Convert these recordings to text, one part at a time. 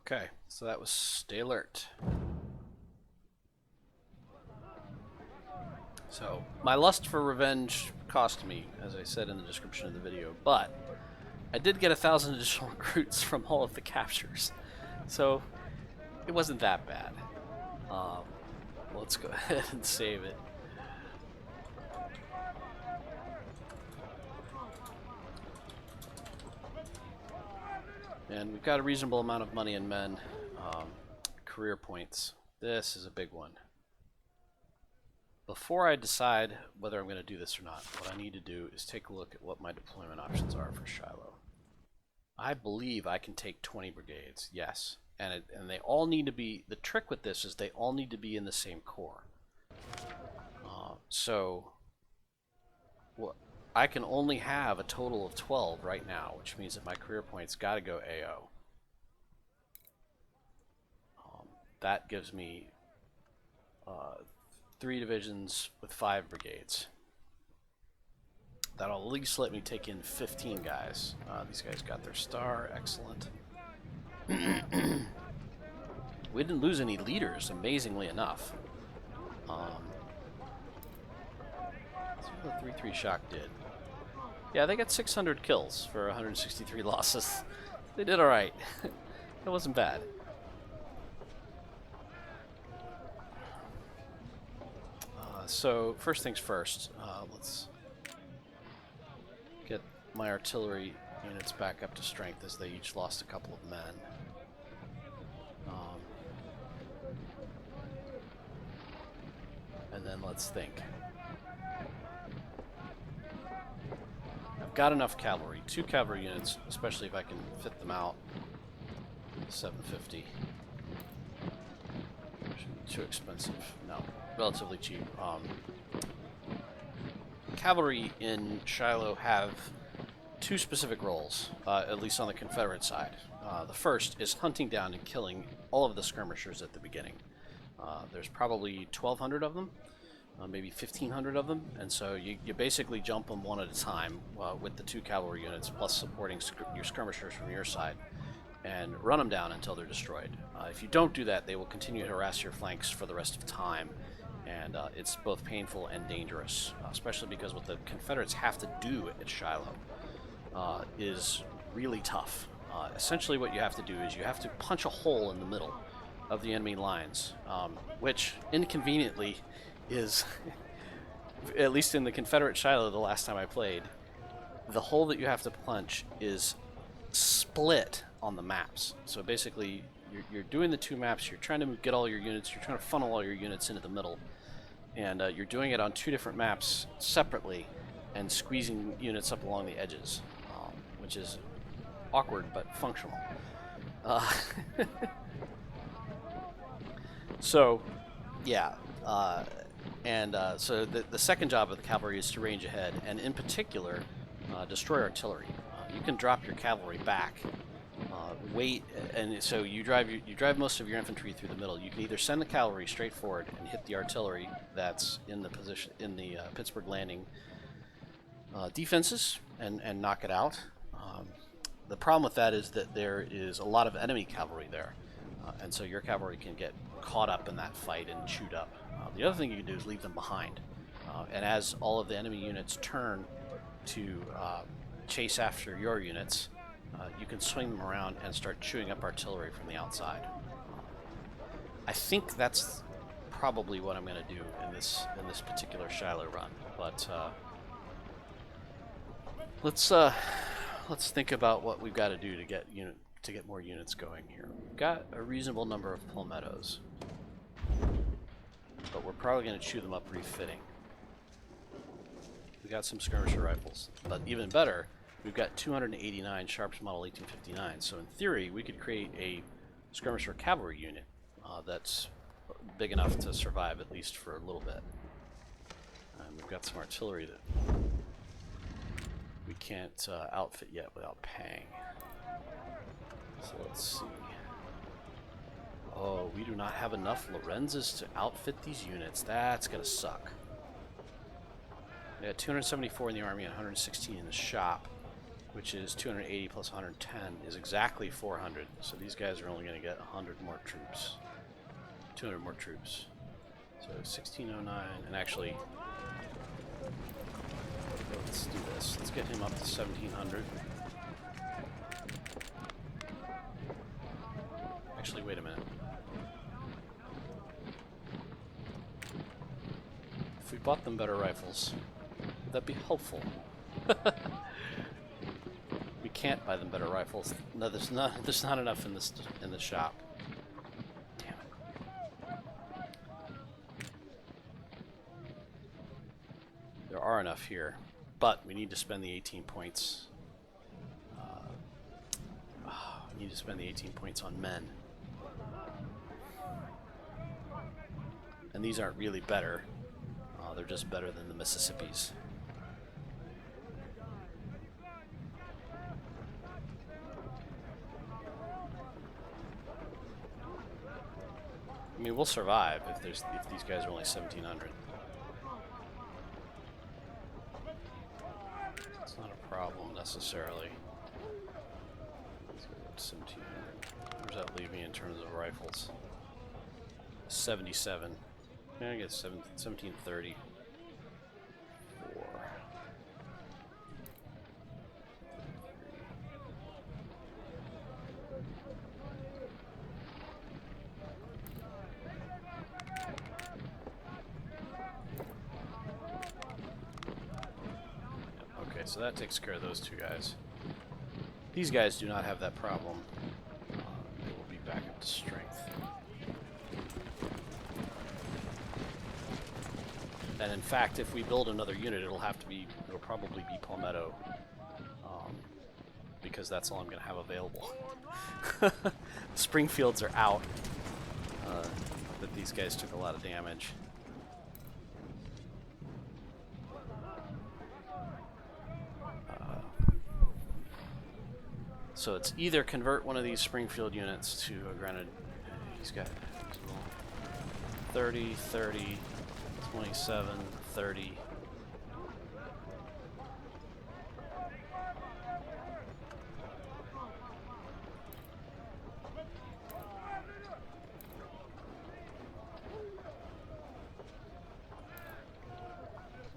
Okay, so that was Stay Alert. So, my lust for revenge cost me, as I said in the description of the video, but I did get 1,000 additional recruits from all of the captures, so it wasn't that bad. Let's go ahead and save it. And we've got a reasonable amount of money in men. Career points. This is a big one. Before I decide whether I'm going to do this or not, what I need to do is take a look at what my deployment options are for Shiloh. I believe I can take 20 brigades, yes. And they all need to be, the trick with this is they all need to be in the same corps. So I can only have a total of 12 right now, which means that my career points got to go AO. That gives me 3 divisions with 5 brigades. That'll at least let me take in 15 guys. These guys got their star, excellent. We didn't lose any leaders, amazingly enough. Let's see what the 3-3 shock did. Yeah, they got 600 kills for 163 losses. They did alright. It wasn't bad. So, first things first, let's get my artillery units back up to strength as they each lost a couple of men. And then let's think. I've got enough cavalry, 2 cavalry units, especially if I can fit them out. 750. Shouldn't be too expensive. No, relatively cheap. Cavalry in Shiloh have 2 specific roles, at least on the Confederate side. The first is hunting down and killing all of the skirmishers at the beginning. There's probably 1,200 of them, maybe 1,500 of them, and so you basically jump them one at a time with the 2 cavalry units, plus supporting your skirmishers from your side, and run them down until they're destroyed. If you don't do that, they will continue to harass your flanks for the rest of time, and it's both painful and dangerous, especially because what the Confederates have to do at Shiloh is really tough. Essentially what you have to do is you have to punch a hole in the middle of the enemy lines, which inconveniently is, at least in the Confederate Shiloh the last time I played, the hole that you have to punch is split on the maps. So basically you're doing the 2 maps, you're trying to get all your units, you're trying to funnel all your units into the middle, and you're doing it on 2 different maps separately and squeezing units up along the edges, which is awkward but functional. So yeah, so the second job of the cavalry is to range ahead, and in particular destroy artillery. You can drop your cavalry back, wait, and so you drive most of your infantry through the middle. You can either send the cavalry straight forward and hit the artillery that's in the position in the Pittsburgh Landing defenses and knock it out. The problem with that is that there is a lot of enemy cavalry there, and so your cavalry can get caught up in that fight and chewed up. The other thing you can do is leave them behind, and as all of the enemy units turn to chase after your units, you can swing them around and start chewing up artillery from the outside. I think that's probably what I'm going to do in this particular Shiloh run, but let's think about what we've got to do to get more units going here. We've got a reasonable number of palmettos, but we're probably going to chew them up refitting. We got some skirmisher rifles, but even better, we've got 289 Sharps Model 1859. So in theory, we could create a skirmisher cavalry unit that's big enough to survive at least for a little bit. And we've got some artillery that we can't outfit yet without paying. So let's see. Oh, we do not have enough Lorenzas to outfit these units. That's gonna suck. We got 274 in the army and 116 in the shop. which is 280 plus 110, is exactly 400. So these guys are only going to get 100 more troops. 200 more troops. So 1609, and actually, let's do this. Let's get him up to 1700. Actually, wait a minute. If we bought them better rifles, would that be helpful? We can't buy them better rifles. No, there's not enough in the shop. Damn it. There are enough here, but we need to spend the 18 points. We need to spend the 18 points on men. And these aren't really better. They're just better than the Mississippis. I mean, we'll survive if these guys are only 1700. It's not a problem necessarily. 1700. Where's that leave me in terms of rifles? 77. Yeah, I guess 1730. 4. Okay, so that takes care of those two guys. These guys do not have that problem. They will be back up to strength. And in fact, if we build another unit, it'll probably be Palmetto, because that's all I'm going to have available. Springfields are out, but these guys took a lot of damage. So it's either convert one of these Springfield units to a granted. He's got 30, 30. 27, 30.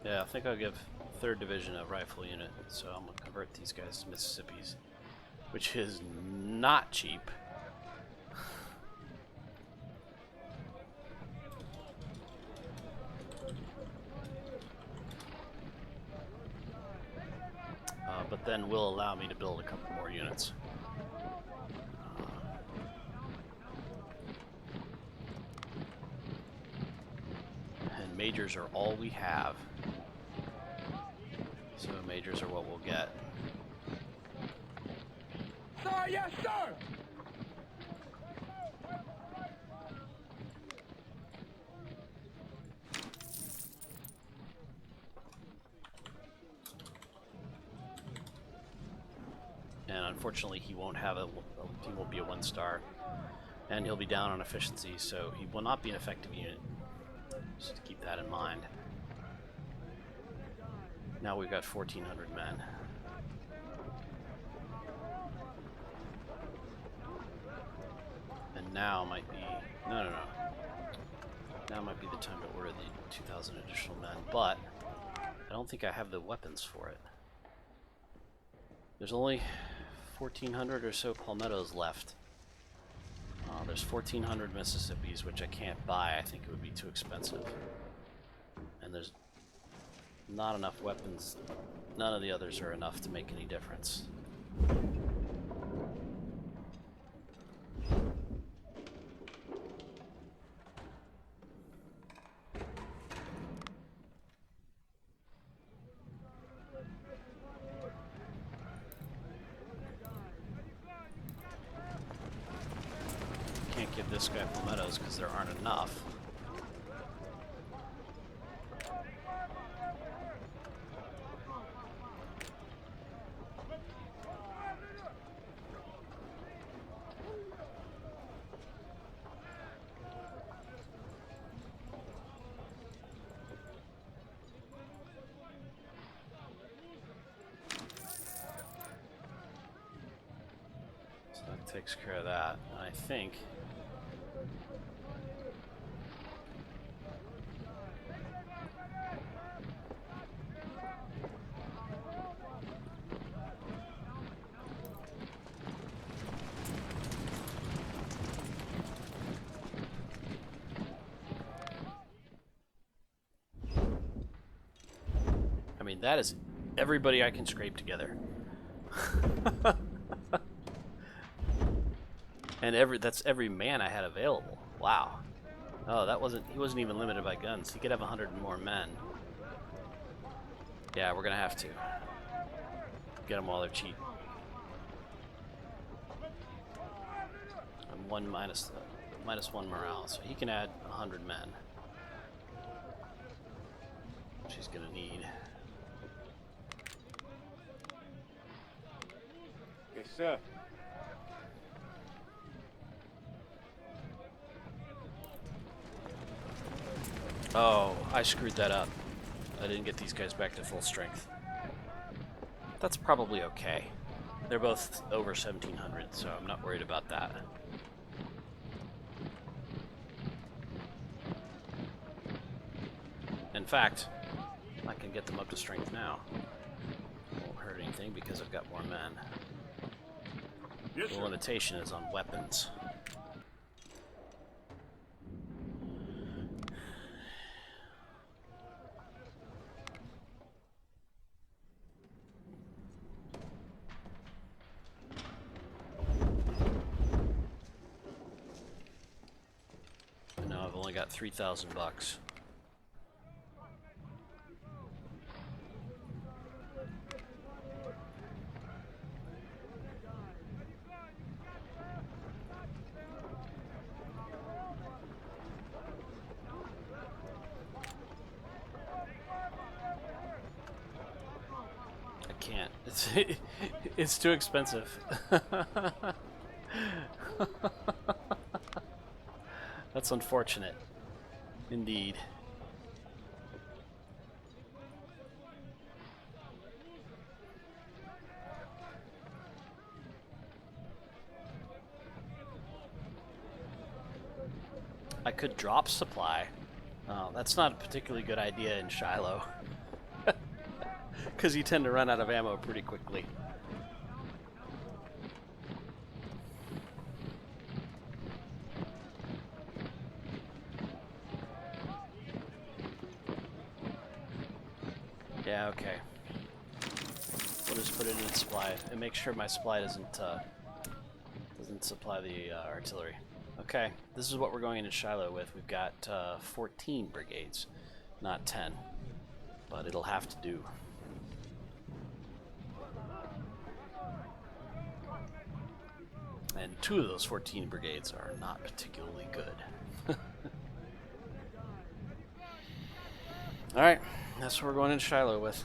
Yeah, I think I'll give 3rd Division a rifle unit, so I'm going to convert these guys to Mississippis, which is not cheap. But then will allow me to build a couple more units. And majors are all we have. So majors are what we'll get. Sir, yes, sir! And unfortunately, he won't be a 1-star, and he'll be down on efficiency, so he will not be an effective unit. Just to keep that in mind. Now we've got 1,400 men. And now might be no. Now might be the time to order the 2,000 additional men, but I don't think I have the weapons for it. There's only 1,400 or so Palmettos left. There's 1,400 Mississippis, which I can't buy. I think it would be too expensive. And there's not enough weapons. None of the others are enough to make any difference. Can't give this guy palmettos because there aren't enough. takes care of that. And I think that is everybody I can scrape together. And that's every man I had available. Wow. Oh, he wasn't even limited by guns. He could have 100 more men. Yeah, we're gonna have to get them while they're cheap. I'm minus one morale, so he can add 100 men. Which he's gonna need. Yes, sir. Oh, I screwed that up. I didn't get these guys back to full strength. That's probably okay. They're both over 1700, so I'm not worried about that. In fact, I can get them up to strength now. Won't hurt anything because I've got more men. Yes, the limitation is on weapons. And now I've only got $3,000 bucks. Can't. It's too expensive. That's unfortunate. Indeed. I could drop supply. That's not a particularly good idea in Shiloh. Because you tend to run out of ammo pretty quickly. Yeah, okay. We'll just put it in supply and make sure my supply doesn't supply the artillery. Okay, this is what we're going into Shiloh with. We've got 14 brigades, not 10, but it'll have to do. And 2 of those 14 brigades are not particularly good. Alright, that's what we're going into Shiloh with.